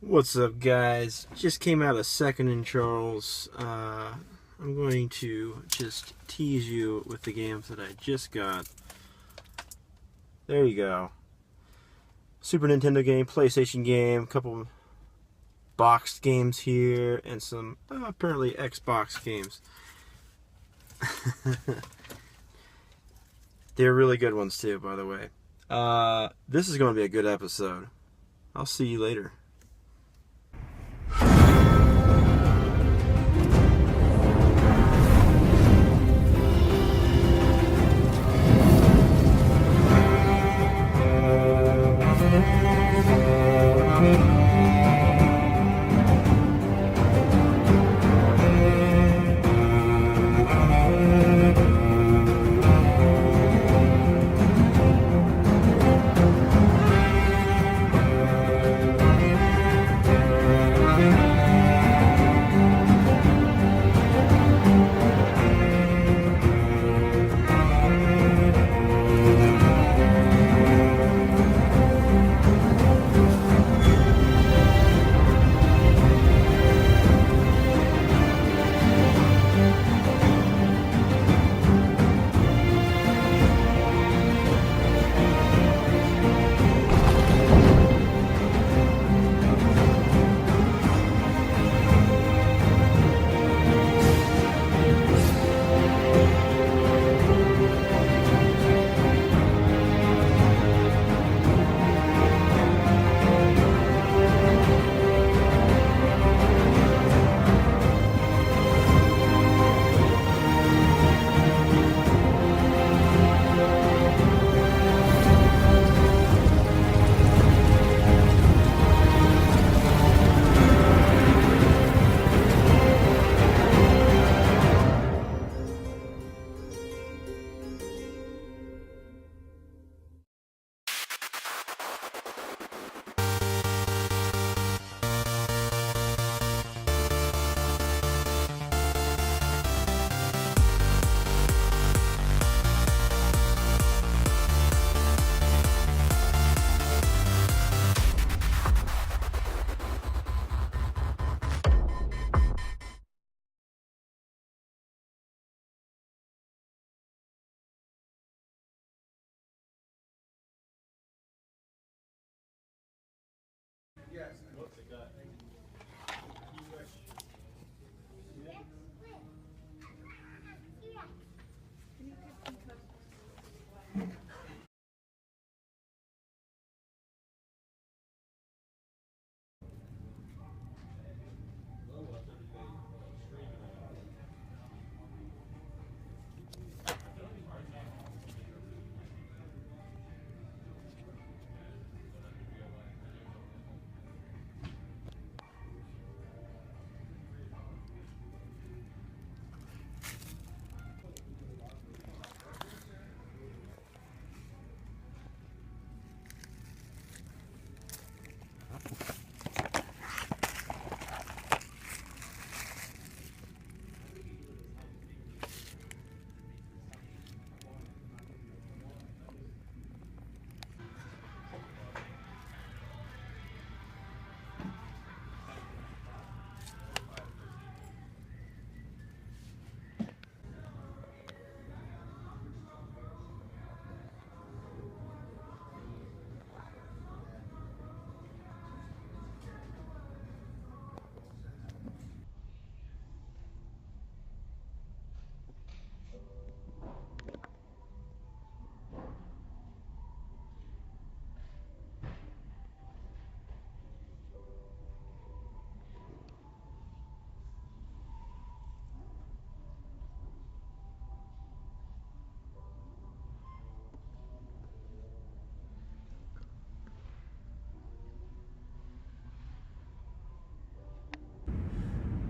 What's up, guys? Just came out of Second and Charles. I'm going to just tease you with the games that I just got. There you go. Super Nintendo game, PlayStation game, a couple boxed games here, and some apparently Xbox games. They're really good ones too, by the way. This is going to be a good episode. I'll see you later.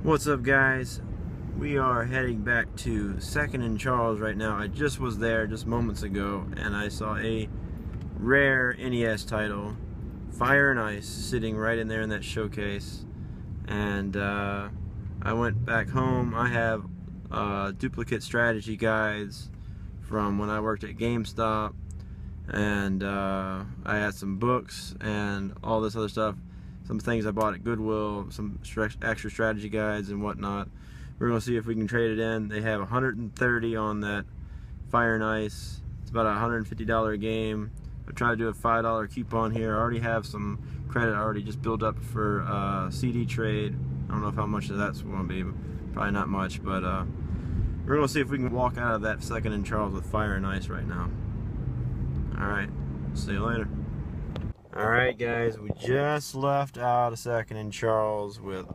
What's up, guys? We are heading back to Second and Charles right now. I just was there just moments ago and I saw a rare NES title, Fire and Ice, sitting right in there in that showcase. And I went back home. I have duplicate strategy guides from when I worked at GameStop, and I had some books and all this other stuff. some things I bought at Goodwill, some extra strategy guides and whatnot. We're going to see if we can trade it in. They have 130 on that Fire and Ice. It's about a $150 a game. I'll try to do a $5 coupon here. I already have some credit already just built up for CD trade. I don't know how much of that's going to be. Probably not much, but we're going to see if we can walk out of that Second and Charles with Fire and Ice right now. Alright, see you later. Alright guys, we just left out of Second and Charles with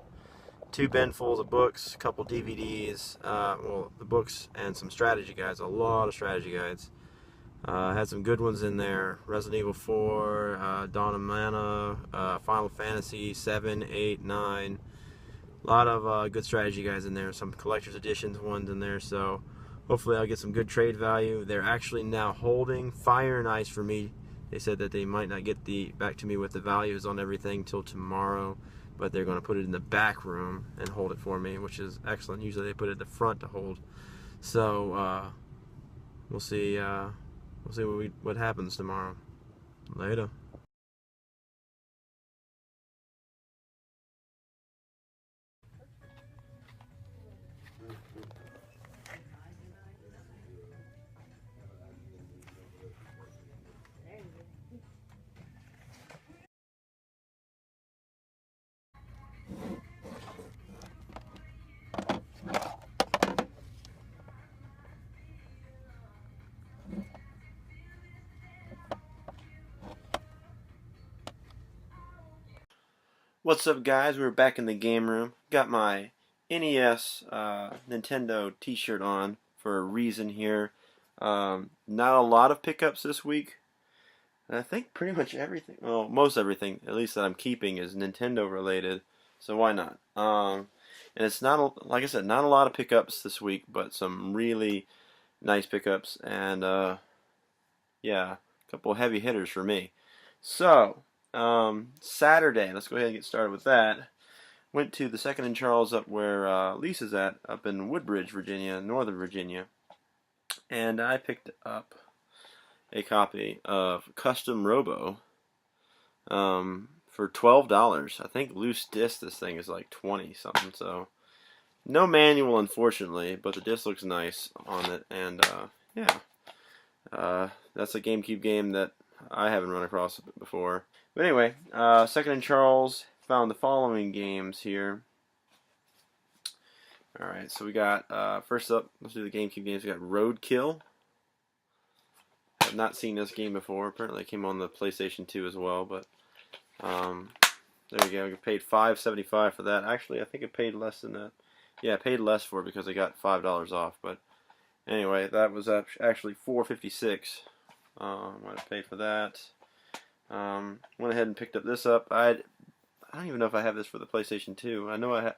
2 binfuls of books, a couple DVDs, well, the books and some strategy guides, a lot of strategy guides. Had some good ones in there: Resident Evil 4, Dawn of Mana, Final Fantasy 7, 8, 9. A lot of good strategy guides in there, some collector's editions ones in there, so hopefully I'll get some good trade value. They're actually now holding Fire and Ice for me. They said that they might not get back to me with the values on everything till tomorrow, but they're going to put it in the back room and hold it for me, which is excellent. Usually they put it at the front to hold. So we'll see. We'll see what happens tomorrow. Later. What's up, guys? We're back in the game room. Got my NES Nintendo t-shirt on for a reason here. Not a lot of pickups this week. And I think pretty much everything, well, most everything, at least that I'm keeping, is Nintendo related. So why not? And it's not, like I said, not a lot of pickups this week, but some really nice pickups. And yeah, a couple of heavy hitters for me. So Saturday, let's go ahead and get started with that. Went to the Second and Charles up where Lisa's at, up in Woodbridge, Virginia, Northern Virginia, and I picked up a copy of Custom Robo for $12. I think loose disc, this thing is like 20 something. So no manual, unfortunately, but the disc looks nice on it, and yeah, that's a GameCube game that I haven't run across before. But anyway, Second and Charles found the following games here. Alright, so we got, first up, let's do the GameCube games. We got Roadkill. I've not seen this game before. Apparently it came on the PlayStation 2 as well, but there we go. I paid $5.75 for that. Actually, I think I paid less than that. Yeah, I paid less for it because I got $5 off, but anyway, that was actually $4.56. I'm going to pay for that. Went ahead and picked up this up. I don't even know if I have this for the PlayStation 2. I know I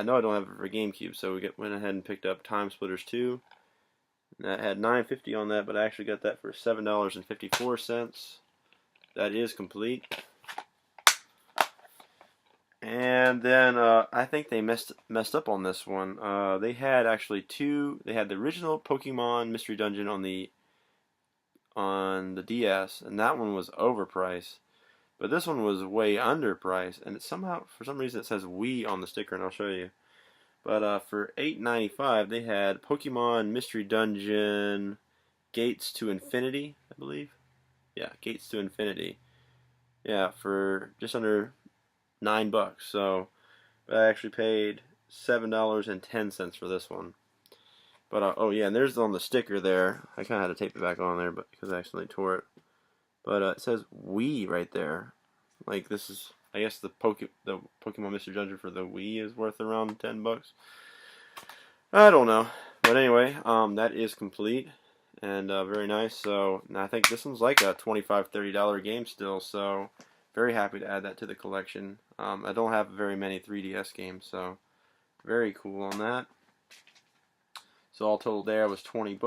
don't have it for GameCube, so we went ahead and picked up Time Splitters 2. That had $9.50 on that, but I actually got that for $7.54. That is complete. And then I think they messed up on this one. They had actually they had the original Pokemon Mystery Dungeon on the DS, and that one was overpriced. But this one was way underpriced, and it somehow, for some reason, it says Wii on the sticker, and I'll show you. But for $8.95, they had Pokemon Mystery Dungeon Gates to Infinity, I believe. Yeah, Gates to Infinity. Yeah, for just under $9. So I actually paid $7.10 for this one. But oh yeah, and there's on the sticker there. I kind of had to tape it back on there, but because I accidentally tore it. But it says Wii right there. Like, this is, I guess the Pokemon Mystery Dungeon for the Wii is worth around $10. I don't know. But anyway, that is complete and very nice. So I think this one's like a $25, $30 game still. So very happy to add that to the collection. I don't have very many 3DS games, so very cool on that. So all total there was $20.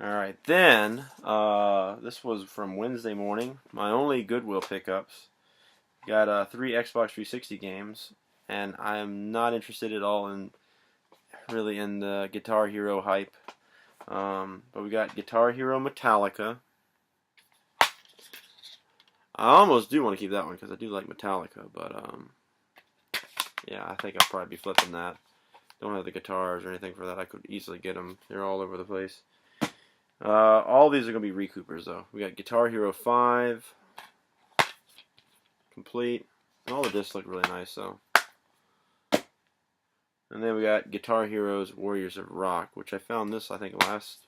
Alright, then, this was from Wednesday morning. My only Goodwill pickups. Got 3 Xbox 360 games, and I am not interested at all in the Guitar Hero hype. But we got Guitar Hero Metallica. I almost do want to keep that one because I do like Metallica, but yeah, I think I'll probably be flipping that. Don't have the guitars or anything for that. I could easily get them. They're all over the place. All these are going to be recoupers, though. We got Guitar Hero 5 complete. And all the discs look really nice, though. And then we got Guitar Heroes Warriors of Rock, which I found this, I think, last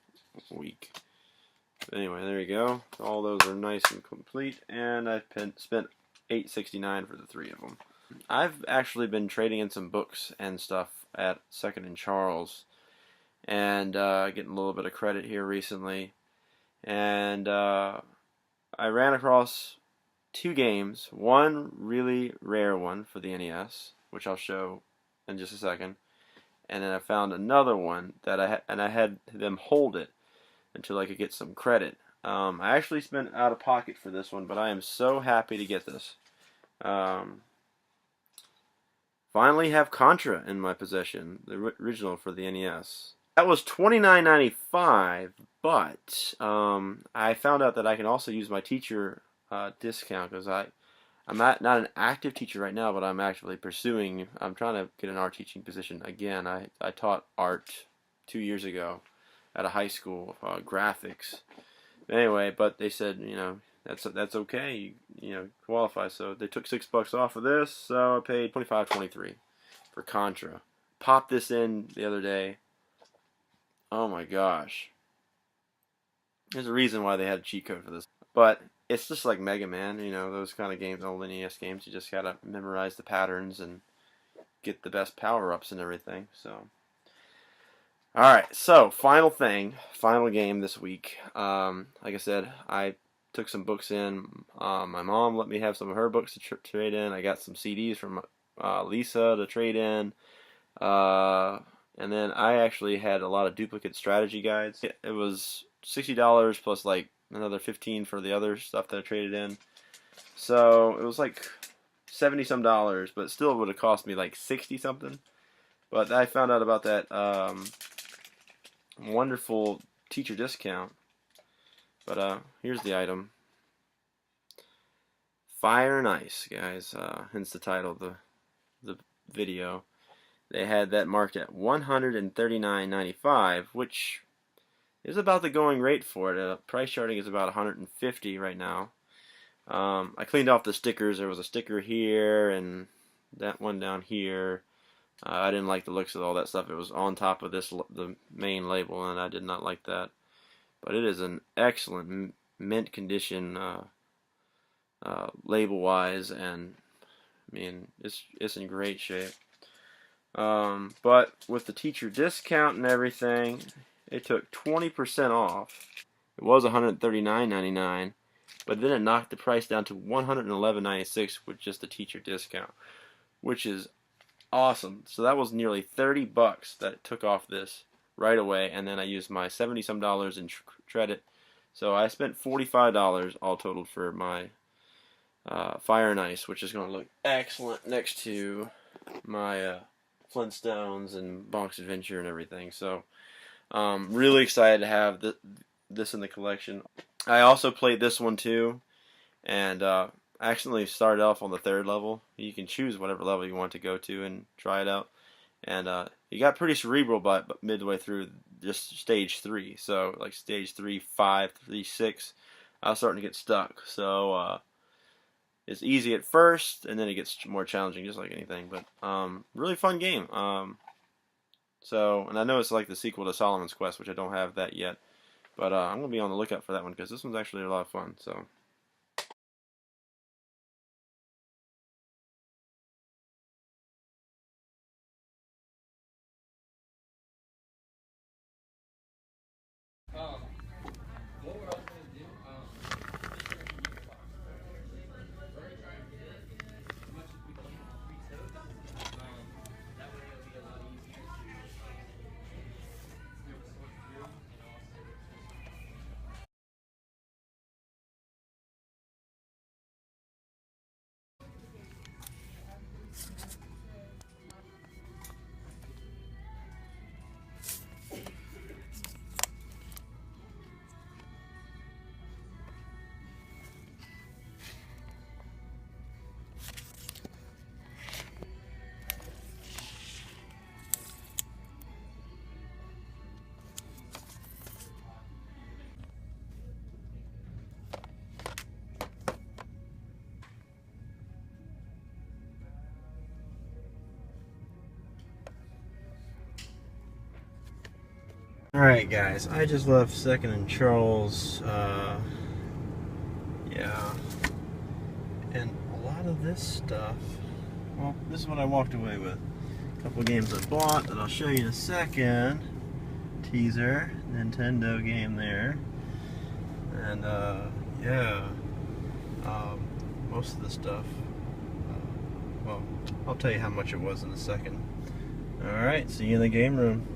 week. But anyway, there you go. All those are nice and complete, and I spent $8.69 for the 3 of them. I've actually been trading in some books and stuff at Second and Charles, and getting a little bit of credit here recently. And I ran across 2 games. One really rare one for the NES, which I'll show in just a second. And then I found another one that I had them hold it until I could get some credit. I actually spent out of pocket for this one, but I am so happy to get this. Finally have Contra in my possession, the original for the NES. That was $29.95, but I found out that I can also use my teacher discount because I'm not an active teacher right now, but I'm actually pursuing. I'm trying to get an art teaching position again. I taught art 2 years ago at a high school, graphics. Anyway, but they said, you know, that's okay. You qualify. So they took $6 off of this. So I paid $25.23 for Contra. Popped this in the other day. Oh my gosh. There's a reason why they had a cheat code for this. But it's just like Mega Man, you know, those kind of games, old NES games. You just gotta memorize the patterns and get the best power-ups and everything. So, alright, so final game this week. Like I said, I took some books in. My mom let me have some of her books to trade in. I got some CDs from Lisa to trade in. And then I actually had a lot of duplicate strategy guides. It was $60 plus like another $15 for the other stuff that I traded in. So it was like $70 some, but still it would have cost me like 60 something. But I found out about that wonderful teacher discount. But here's the item. Fire and Ice, guys. Hence the title of the video. They had that marked at $139.95, which is about the going rate for it. Price charting is about $150 right now. I cleaned off the stickers. There was a sticker here and that one down here. I didn't like the looks of all that stuff. It was on top of the main label, and I did not like that. But it is an excellent mint condition label-wise, and I mean it's in great shape. But with the teacher discount and everything, it took 20% off. It was $139.99, but then it knocked the price down to $111.96 with just the teacher discount, which is awesome. So that was nearly $30 that it took off this right away, and then I used my $70 some in credit. So I spent $45 all totaled for my Fire and Ice, which is going to look excellent next to my Flintstones and Bonk's Adventure and everything. So really excited to have this in the collection. I also played this one too, and I accidentally started off on the 3rd level. You can choose whatever level you want to go to and try it out. And it got pretty cerebral by midway through just stage 3. So like stage 3, 5, 3, 6, I was starting to get stuck. So it's easy at first, and then it gets more challenging, just like anything. But really fun game. So, and I know it's like the sequel to Solomon's Quest, which I don't have that yet. But I'm gonna be on the lookout for that one because this one's actually a lot of fun. So. Alright guys, I just left Second and Charles, yeah, and a lot of this stuff, well, this is what I walked away with. A couple games I bought that I'll show you in a second. Teaser, Nintendo game there, and yeah, most of the stuff, well, I'll tell you how much it was in a second. Alright, see you in the game room.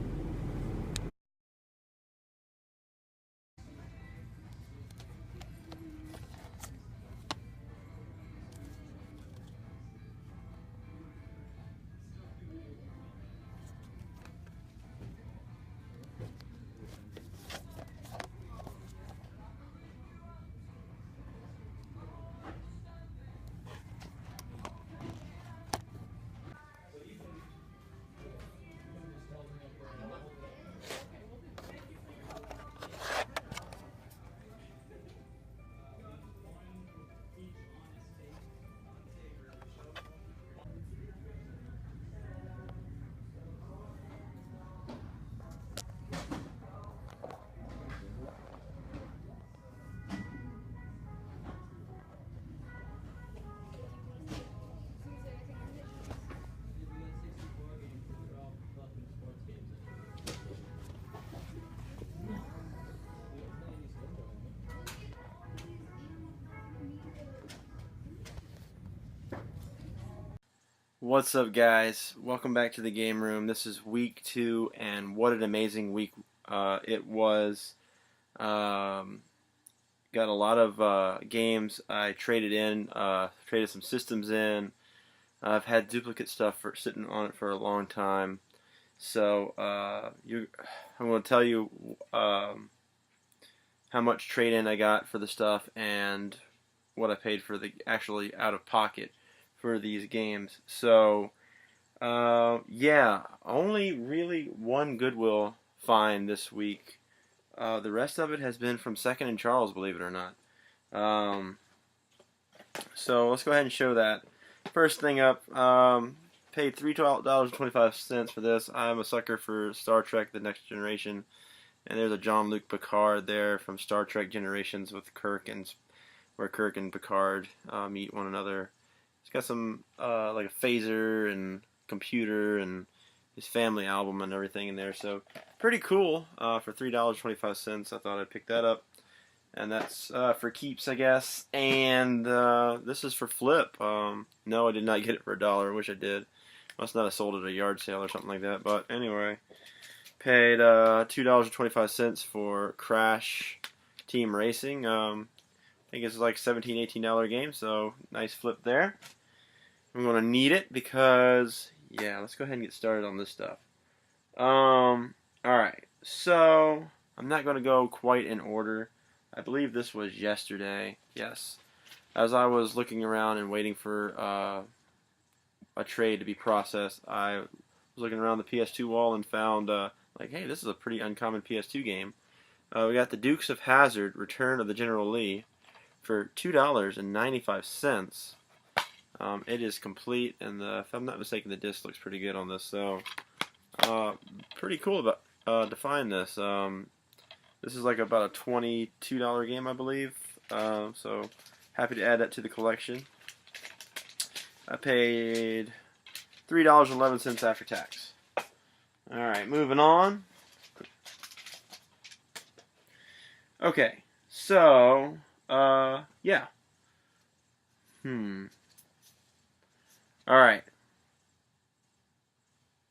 What's up guys, welcome back to the game room. This is week 2 and what an amazing week it was. Got a lot of games I traded in, traded some systems in. I've had duplicate stuff sitting on it for a long time, so I'm going to tell you how much trade-in I got for the stuff and what I paid for the actually out of pocket for these games. So yeah, only really one Goodwill find this week. The rest of it has been from Second and Charles, believe it or not. So let's go ahead and show that. First thing up, paid $3.25 for this. I'm a sucker for Star Trek The Next Generation, and there's a Jean-Luc Picard there from Star Trek Generations with Kirk, and where Kirk and Picard meet one another. It's got some like a phaser and computer and his family album and everything in there, so pretty cool for $3.25. I thought I'd pick that up, and that's for keeps, I guess. And this is for flip. No, I did not get it for $1. I wish I did. Must not have sold it at a yard sale or something like that. But anyway, paid $2.25 for Crash Team Racing. I think it's like $17, $18 game, so nice flip there. I'm going to need it because, yeah, let's go ahead and get started on this stuff. Alright, so I'm not going to go quite in order. I believe this was yesterday, yes. As I was looking around and waiting for a trade to be processed, I was looking around the PS2 wall and found, like, hey, this is a pretty uncommon PS2 game. We got the Dukes of Hazzard, Return of the General Lee, for $2.95. It is complete, and if I'm not mistaken, the disc looks pretty good on this. So, pretty cool to find this. This is like about a $22 game, I believe. So, happy to add that to the collection. I paid $3.11 after tax. All right, moving on. Okay, so yeah. Alright.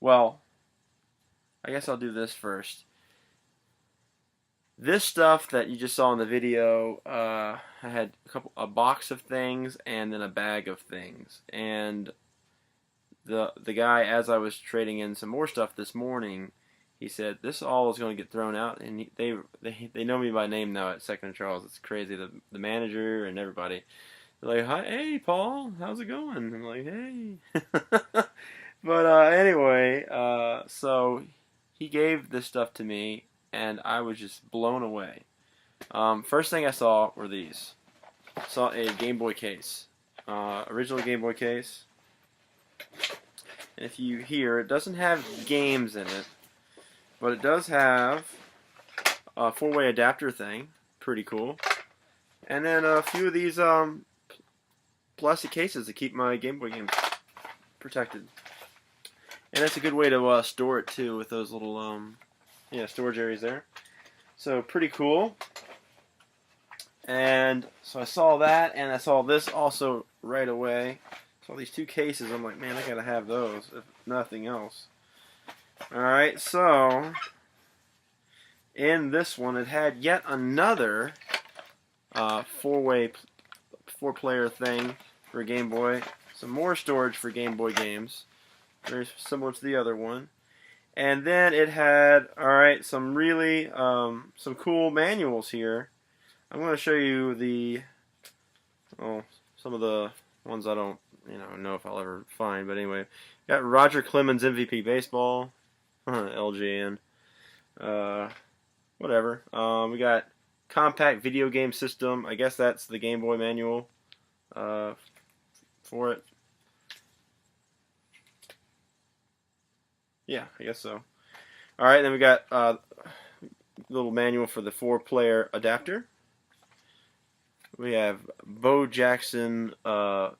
Well, I guess I'll do this first. This stuff that you just saw in the video, I had a box of things and then a bag of things. And the guy, as I was trading in some more stuff this morning, he said this all is going to get thrown out, and they know me by name now at Second and Charles. It's crazy. The manager and everybody. They're like, hi, hey, Paul, how's it going? I'm like, hey. But anyway, so he gave this stuff to me, and I was just blown away. First thing I saw were these. I saw a Game Boy case, original Game Boy case. And if you hear, it doesn't have games in it, but it does have four-way adapter thing. Pretty cool. And then a few of these plastic cases to keep my Game Boy games protected. And that's a good way to store it too, with those little storage areas there. So pretty cool. And so I saw that, and I saw this also right away. Saw these two cases. I'm like, man, I gotta have those, if nothing else. Alright, so in this one, it had yet another four-player thing for Game Boy. Some more storage for Game Boy games. Very similar to the other one. And then it had, alright, some really, some cool manuals here. I'm going to show you some of the ones I don't, know if I'll ever find. But anyway, got Roger Clemens MVP Baseball, LJN, whatever. We got Compact Video Game System. I guess that's the Game Boy manual for it. Yeah, I guess so. Alright, then we got a little manual for the 4-player adapter. We have Bo Jackson, 2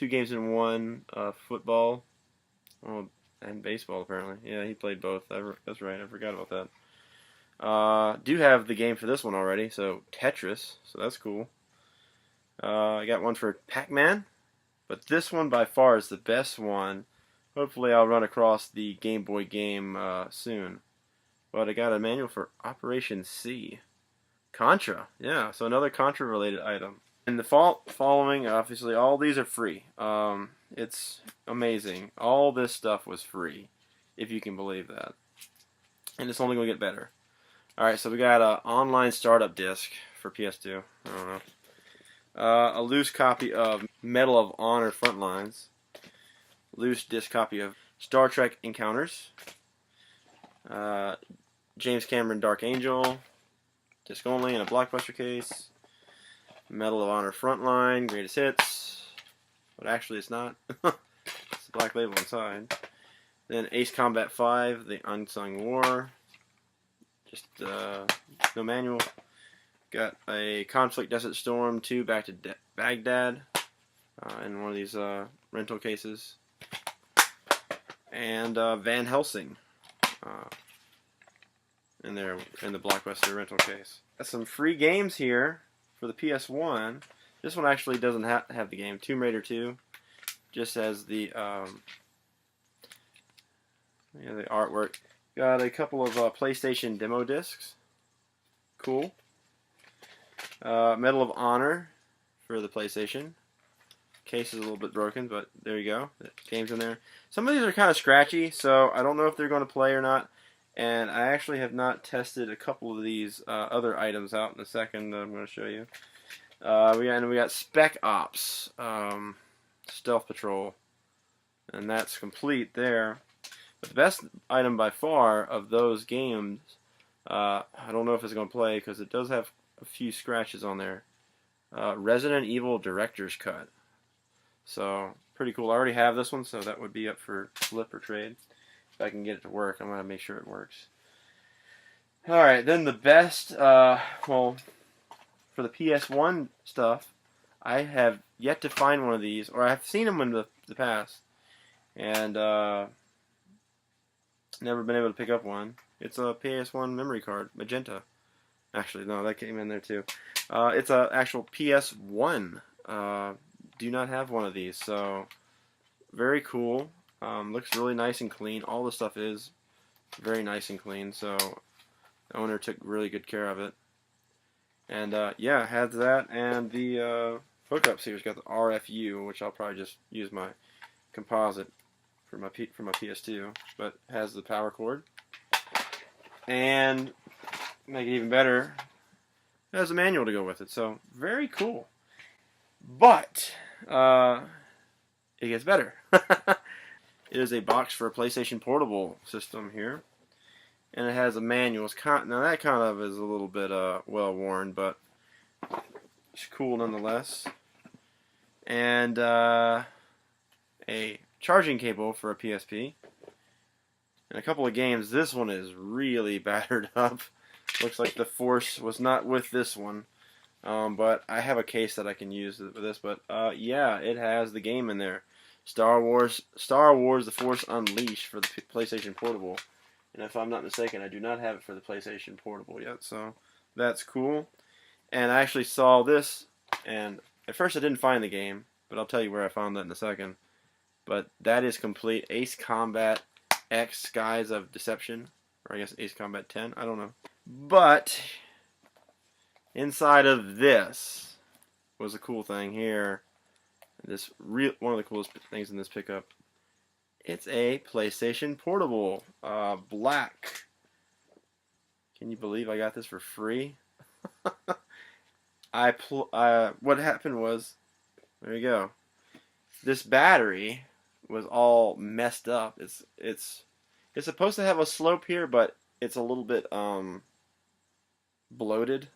games in 1, football, and baseball apparently. Yeah, he played both. That's right, I forgot about that. Do have the game for this one already, so Tetris, so that's cool. I got one for Pac-Man, but this one by far is the best one. Hopefully I'll run across the Game Boy game soon. But I got a manual for Operation C. Contra, yeah, so another Contra related item. And the following, obviously, all these are free. It's amazing. All this stuff was free, if you can believe that. And it's only going to get better. Alright, so we got an online startup disc for PS2. I don't know. A loose copy of Medal of Honor Frontlines. Loose disc copy of Star Trek Encounters. James Cameron Dark Angel. Disc only in a Blockbuster case. Medal of Honor Frontline, Greatest Hits. But actually it's not. It's the black label inside. Then Ace Combat 5, The Unsung War. Just no manual. Got a Conflict Desert Storm 2 Back to Baghdad in one of these rental cases. And Van Helsing. In the Blockbuster rental case. Got some free games here for the PS1. This one actually doesn't have the game. Tomb Raider 2 just has the the artwork. Got a couple of PlayStation demo discs. Cool. Medal of Honor for the PlayStation. Case is a little bit broken, but there you go. The game's in there. Some of these are kind of scratchy, so I don't know if they're going to play or not. And I actually have not tested a couple of these other items out. In a second, I'm going to show you. We got Spec Ops, Stealth Patrol, and that's complete there. But the best item by far of those games, I don't know if it's going to play because it does have a few scratches on there. Resident Evil Director's Cut. So pretty cool. I already have this one, so that would be up for flip or trade. If I can get it to work, I'm going to make sure it works. Alright, then the best, well, for the PS1 stuff, I have yet to find one of these, or I've seen them in the past, and never been able to pick up one. It's a PS1 memory card, Magenta. Actually, no, that came in there too. It's a actual PS1. Do not have one of these, so very cool. Looks really nice and clean. All the stuff is very nice and clean, so the owner took really good care of it. And yeah, has that, and the hookups here. It's got the RFU, which I'll probably just use my composite for my PS2, but has the power cord. And make it even better, it has a manual to go with it. So very cool. But it gets better. It is a box for a PlayStation Portable system here, and it has a manual. Now that kind of is a little bit well worn, but it's cool nonetheless. And a charging cable for a PSP, and a couple of games. This one is really battered up. Looks like the Force was not with this one. But I have a case that I can use with this. But yeah, it has the game in there. Star Wars The Force Unleashed for the PlayStation Portable. And if I'm not mistaken, I do not have it for the PlayStation Portable yet. So that's cool. And I actually saw this, and at first I didn't find the game, but I'll tell you where I found that in a second. But that is complete. Ace Combat X Skies of Deception. Or I guess Ace Combat 10. I don't know. But inside of this was a cool thing here. One of the coolest things in this pickup. It's a PlayStation Portable, black. Can you believe I got this for free? What happened was, there you go. This battery was all messed up. It's supposed to have a slope here, but it's a little bit bloated.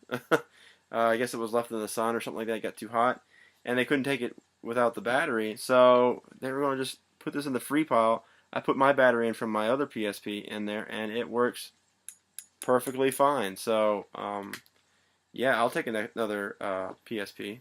I guess it was left in the sun or something like that. It got too hot, and they couldn't take it without the battery, so they were going to just put this in the free pile. I put my battery in from my other PSP in there, and it works perfectly fine. So yeah, I'll take another PSP.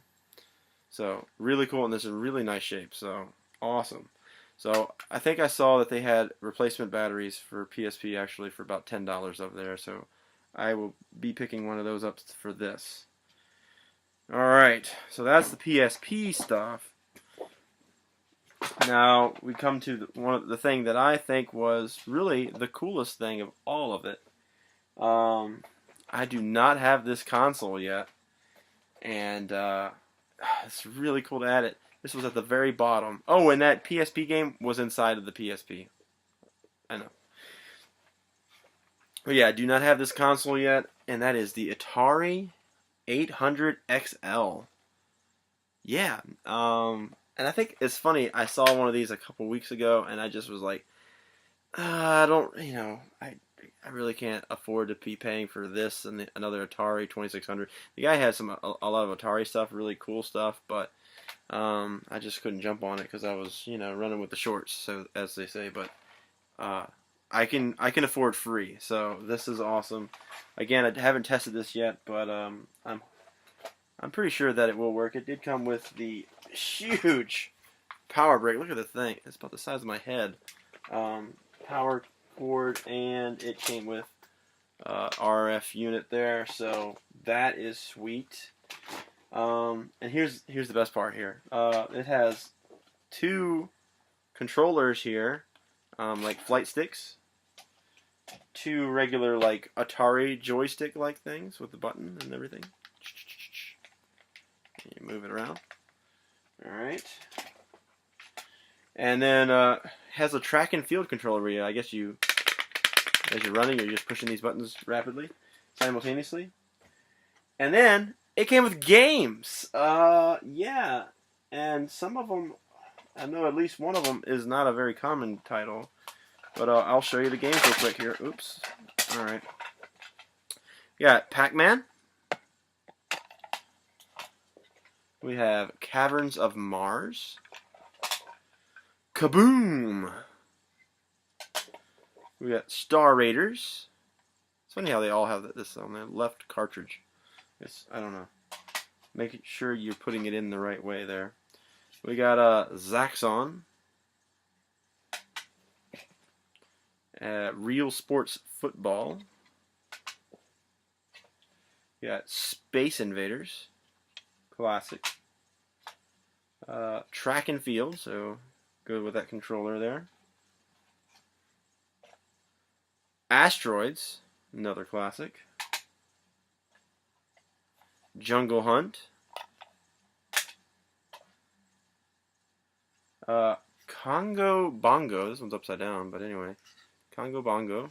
So really cool, and this is in really nice shape. So awesome. So I think I saw that they had replacement batteries for PSP actually for about $10 over there. So I will be picking one of those up for this. Alright, so that's the PSP stuff. Now we come to the thing that I think was really the coolest thing of all of it. I do not have this console yet, and it's really cool to add it. This was at the very bottom. Oh, and that PSP game was inside of the PSP. I know. But yeah, I do not have this console yet, and that is the Atari 800 XL. Yeah, and I think it's funny, I saw one of these a couple weeks ago, and I just was like, I don't, I really can't afford to be paying for this and another Atari 2600. The guy had a lot of Atari stuff, really cool stuff, but I just couldn't jump on it because I was, running with the shorts, so as they say. But I can afford free, so this is awesome. Again, I haven't tested this yet, but I'm pretty sure that it will work. It did come with the huge power brick. Look at the thing; it's about the size of my head. Power cord, and it came with RF unit there, so that is sweet. And here's the best part here. It has two controllers here, like flight sticks, two regular like Atari joystick like things with the button and everything. You move it around. All right. And then has a track and field controller where I guess as you're running, you're just pushing these buttons rapidly, simultaneously. And then it came with games. Yeah. And some of them, I know at least one of them is not a very common title. But I'll show you the games real quick here. Oops. All right. We got Pac-Man. We have Caverns of Mars. Kaboom! We got Star Raiders. It's funny how they all have this on their left cartridge. I don't know. Make sure you're putting it in the right way there. We got Zaxxon. Real Sports Football. We got Space Invaders. Classic. Track and Field, so good with that controller there. Asteroids, another classic. Jungle Hunt. Congo Bongo. This one's upside down, but anyway. Congo Bongo.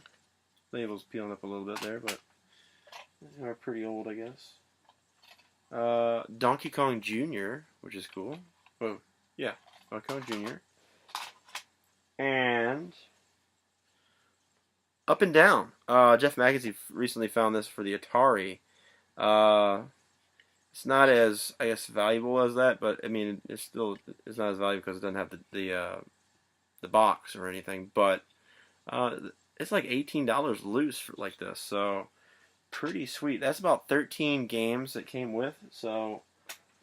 Label's peeling up a little bit there, but they are pretty old, I guess. Donkey Kong Jr., which is cool. Oh, yeah, Donkey Kong Jr. And Up and Down. Jeff Magazine recently found this for the Atari. It's not as, I guess, valuable as that, but I mean, it's not as valuable because it doesn't have the box or anything. But it's like $18 loose for like this, so pretty sweet. That's about 13 games that came with, so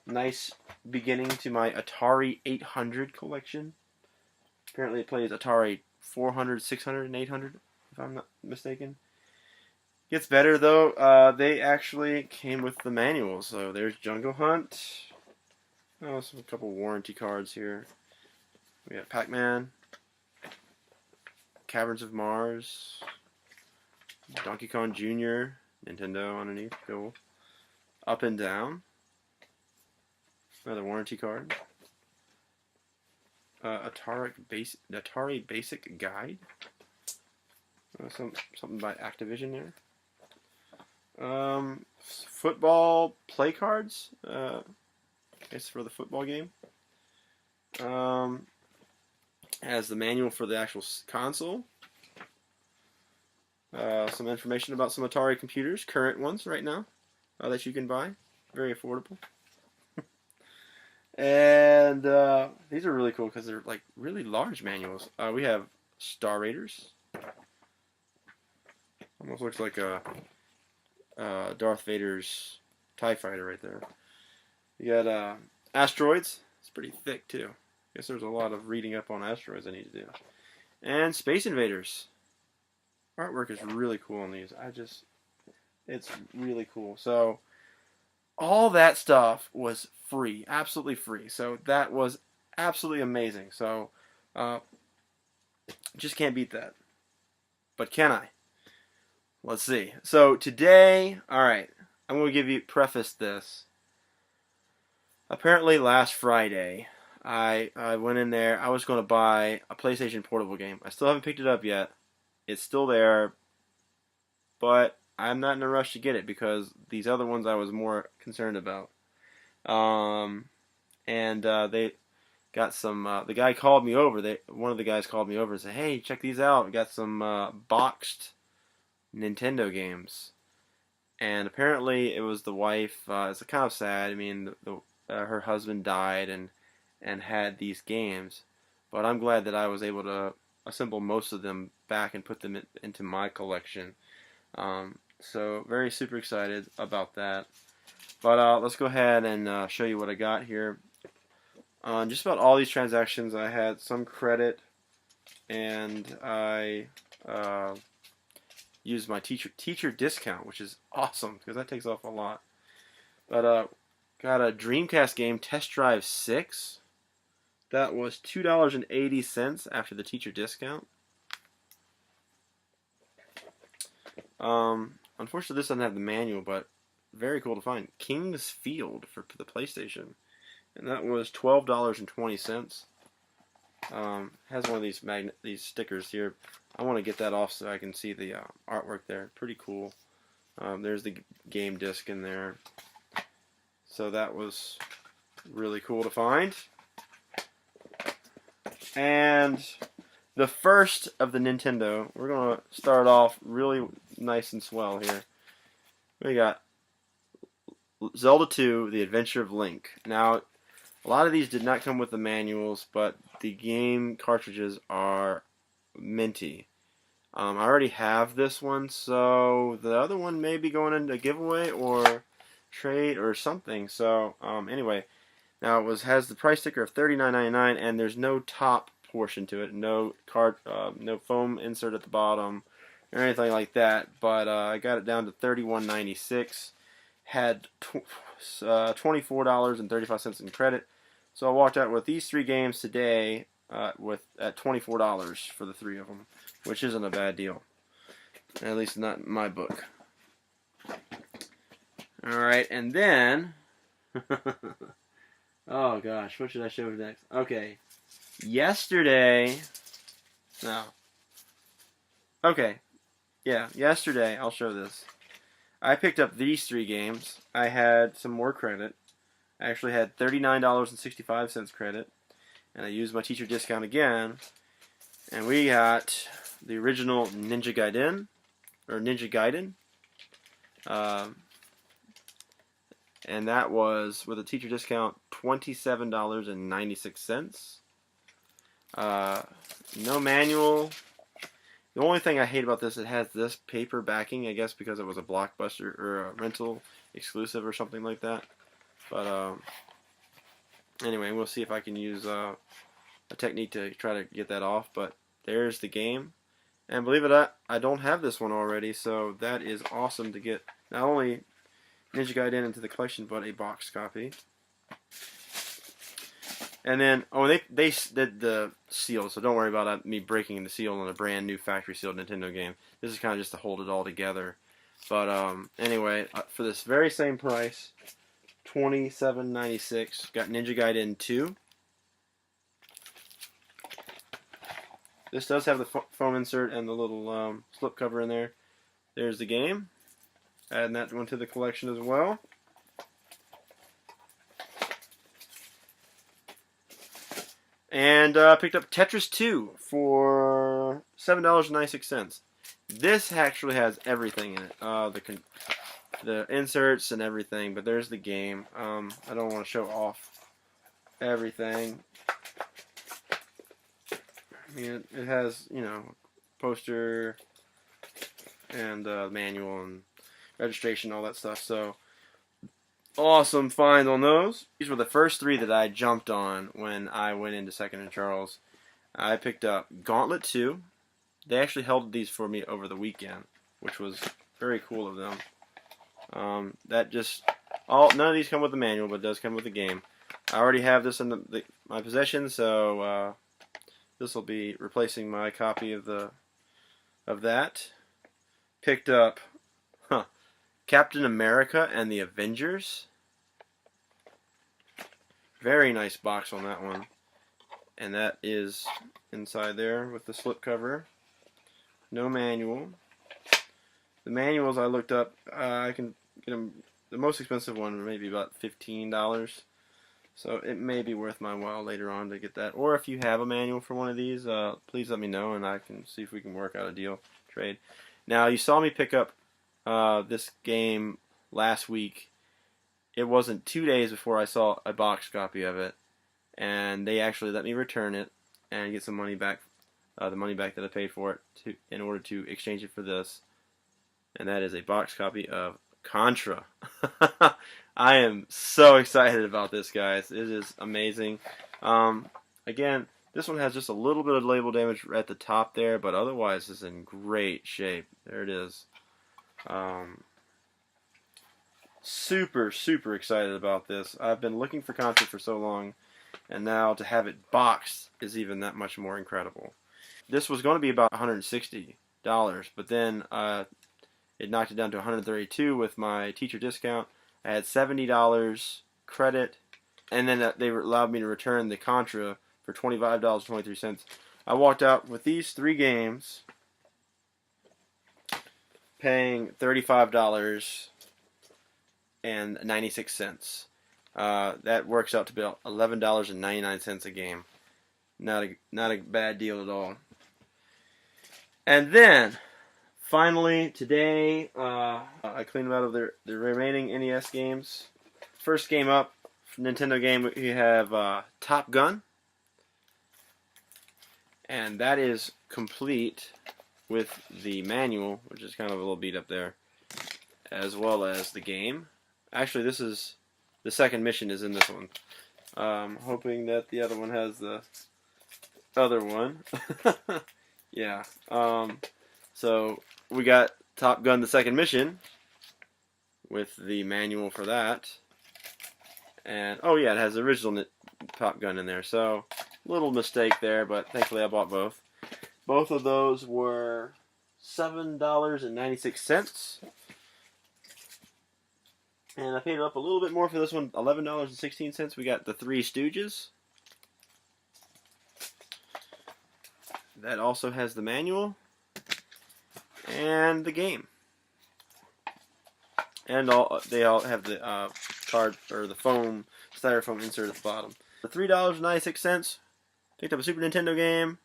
nice beginning to my Atari 800 collection. Apparently it plays Atari 400, 600, and 800, if I'm not mistaken. Gets better, though. They actually came with the manual, so there's Jungle Hunt. Oh, a couple warranty cards here. We got Pac-Man, Caverns of Mars, Donkey Kong Jr., Nintendo underneath, cool. Up and Down, another warranty card. Atari Basic Guide. Something by Activision there. Football play cards. It's for the football game. Has the manual for the actual console. Some information about some Atari computers, current ones right now, that you can buy. Very affordable. And these are really cool because they're like really large manuals. We have Star Raiders. Almost looks like a Darth Vader's TIE fighter right there. You got Asteroids. It's pretty thick too. Guess there's a lot of reading up on asteroids I need to do. And Space Invaders. Artwork is really cool on these. It's really cool. So all that stuff was free, absolutely free. So that was absolutely amazing. So just can't beat that. But can I? Let's see. So today, all right, I'm going to preface this. Apparently last Friday, I went in there. I was going to buy a PlayStation Portable game. I still haven't picked it up yet. It's still there, but I'm not in a rush to get it because these other ones I was more concerned about. They got some. The guy called me over. One of the guys called me over and said, "Hey, check these out. We got some boxed Nintendo games." And apparently it was the wife. It's kind of sad. I mean, her husband died and had these games, but I'm glad that I was able to assemble most of them back and put them into my collection. So very super excited about that. But let's go ahead and show you what I got here. On just about all these transactions, I had some credit, and I used my teacher discount, which is awesome because that takes off a lot. But got a Dreamcast game, Test Drive 6. That was $2.80 after the teacher discount. Unfortunately, this doesn't have the manual, but very cool to find. King's Field for the PlayStation, and that was $12.20. Has one of these stickers here. I want to get that off so I can see the artwork there. Pretty cool. There's the game disc in there. So that was really cool to find. And the first of the Nintendo, we're going to start off really nice and swell here. We got Zelda 2, The Adventure of Link. Now, a lot of these did not come with the manuals, but the game cartridges are minty. I already have this one, so the other one may be going into a giveaway or trade or something. So anyway, now it has the price sticker of $39.99, and there's no top portion to it, no no foam insert at the bottom or anything like that. But I got it down to $31.96. Had $24.35 in credit. So I walked out with these 3 games today at $24 for the 3 of them, which isn't a bad deal. At least not in my book. Alright, and then oh gosh, what should I show next? Okay. Yesterday I'll show this. I picked up these 3 games. I had some more credit. I actually had $39.65 credit, and I used my teacher discount again, and we got the original Ninja Gaiden, and that was, with a teacher discount, $27.96. No manual, The only thing I hate about this, it has this paper backing, I guess because it was a Blockbuster or a rental exclusive or something like that. But anyway, we'll see if I can use a technique to try to get that off. But there's the game. And believe it or not, I don't have this one already, so that is awesome to get not only Ninja Gaiden into the collection, but a box copy. And then, oh, they did the seal, so don't worry about me breaking the seal on a brand new factory sealed Nintendo game. This is kind of just to hold it all together. But anyway, for this very same price, $27.96, got Ninja Gaiden 2. This does have the foam insert and the little slip cover in there. There's the game. Adding that one to the collection as well. And picked up Tetris 2 for $7.96. This actually has everything in it. The inserts and everything, but there's the game. I don't want to show off everything. I mean, it has, you know, poster and manual and registration, all that stuff. So, awesome find on those. These were the first 3 that I jumped on when I went into Second and Charles. I picked up Gauntlet 2. They actually held these for me over the weekend, which was very cool of them. None of these come with the manual, but it does come with the game. I already have this in my possession, so this will be replacing my copy of that. Picked up Captain America and the Avengers. Very nice box on that one. And that is inside there with the slip cover. No manual. The manuals I looked up, I can get them, the most expensive one maybe about $15. So it may be worth my while later on to get that. Or if you have a manual for one of these, please let me know and I can see if we can work out a deal, trade. Now, you saw me pick up this game last week. It wasn't 2 days before I saw a box copy of it, and they actually let me return it and get some money back, the money back that I paid for it, in order to exchange it for this, and that is a box copy of Contra. I am so excited about this, guys. It is amazing. Again, this one has just a little bit of label damage at the top there, but otherwise it's in great shape. There it is. Super excited about this. I've been looking for Contra for so long, and now to have it boxed is even that much more incredible. This was going to be about $160, but then it knocked it down to $132 with my teacher discount. I had $70 credit, and then they allowed me to return the Contra for $25.23. I walked out with these 3 games paying $35.96. That works out to be $11.99 a game. Not a bad deal at all. And then, finally, today, I cleaned them out of the remaining NES games. First game up, Nintendo game, we have Top Gun. And that is complete with the manual, which is kind of a little beat up there, as well as the game. Actually, this is the second mission is in this one. Hoping that the other one has the other one. Yeah. So we got Top Gun: The Second Mission with the manual for that, and oh yeah, it has the original Top Gun in there. So little mistake there, but thankfully I bought both. Both of those were $7.96. And I paid up a little bit more for this one, $11.16. We got the Three Stooges. That also has the manual and the game. And they all have the card or the foam styrofoam insert at the bottom. For $3.96, picked up a Super Nintendo game,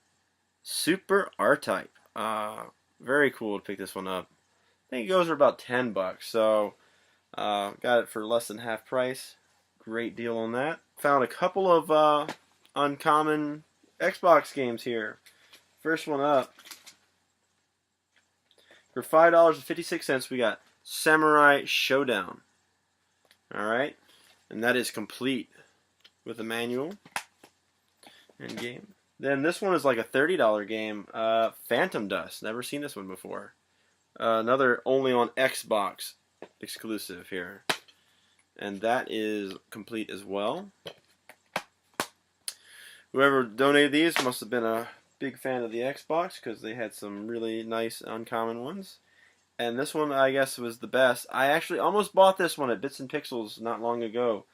Super R-Type. Very cool to pick this one up. I think it goes for about $10, so got it for less than half price. Great deal on that. Found a couple of uncommon Xbox games here. First one up For $5.56, we got Samurai Showdown. Alright, and that is complete with a manual and game. Then this one is like a $30 game, Phantom Dust. Never seen this one before. Another only on Xbox exclusive here. And that is complete as well. Whoever donated these must have been a big fan of the Xbox, because they had some really nice uncommon ones. And this one, I guess, was the best. I actually almost bought this one at Bits and Pixels not long ago,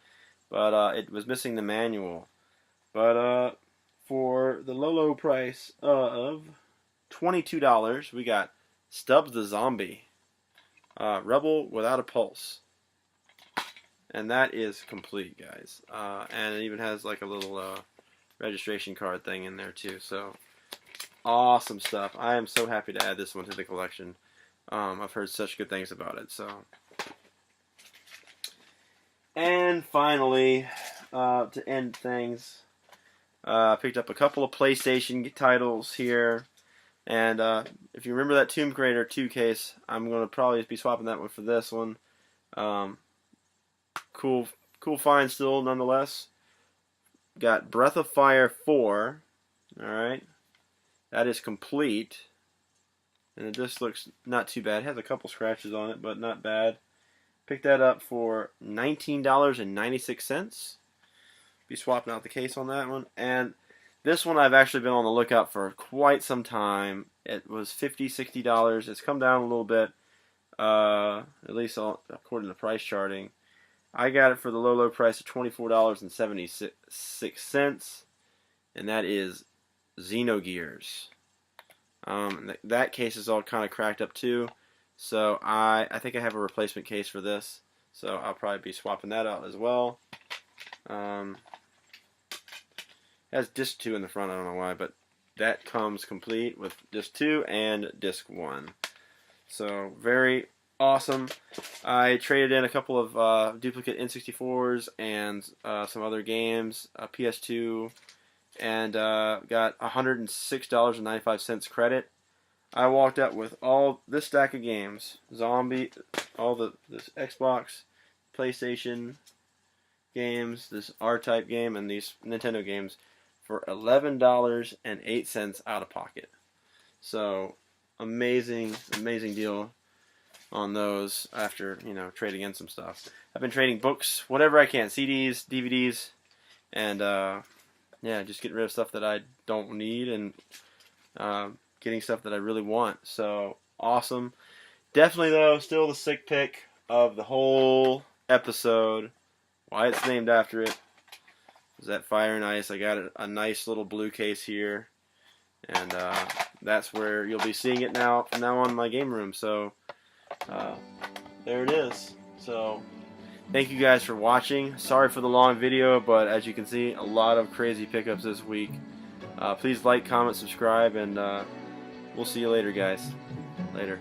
but it was missing the manual. But for the low price of $22, we got Stubbs the Zombie, Rebel Without a Pulse. And that is complete, guys. And it even has like a little registration card thing in there too. So awesome stuff. I am so happy to add this one to the collection. I've heard such good things about it. So, and finally, to end things, I picked up a couple of PlayStation titles here. And if you remember that Tomb Raider 2 case, I'm going to probably be swapping that one for this one. Cool find still, nonetheless. Got Breath of Fire 4. Alright. That is complete. And it just looks not too bad. It has a couple scratches on it, but not bad. Picked that up for $19.96. Be swapping out the case on that one. And this one I've actually been on the lookout for quite some time. It was $50, $60. It's come down a little bit, at least according to price charting. I got it for the low price of $24.76, and that is Xenogears. That case is all kind of cracked up too, so I think I have a replacement case for this, so I'll probably be swapping that out as well. It has disc 2 in the front, I don't know why, but that comes complete with disc 2 and disc 1. So very awesome. I traded in a couple of duplicate N64s and some other games, PS2, and got $106.95 credit. I walked out with all this stack of games, Zombie, all this Xbox, PlayStation games, this R-Type game, and these Nintendo games for $11.08 out of pocket. So amazing deal on those after, trading in some stuff. I've been trading books, whatever I can, CDs, DVDs, and yeah, just getting rid of stuff that I don't need and getting stuff that I really want. So awesome. Definitely though, still the sick pick of the whole episode. Why it's named after it is that Fire and Ice. I got a nice little blue case here, and that's where you'll be seeing it now from now on in my game room. So there it is. So thank you guys for watching. Sorry for the long video, but as you can see, a lot of crazy pickups this week. Please like, comment, subscribe, and we'll see you later, guys. Later.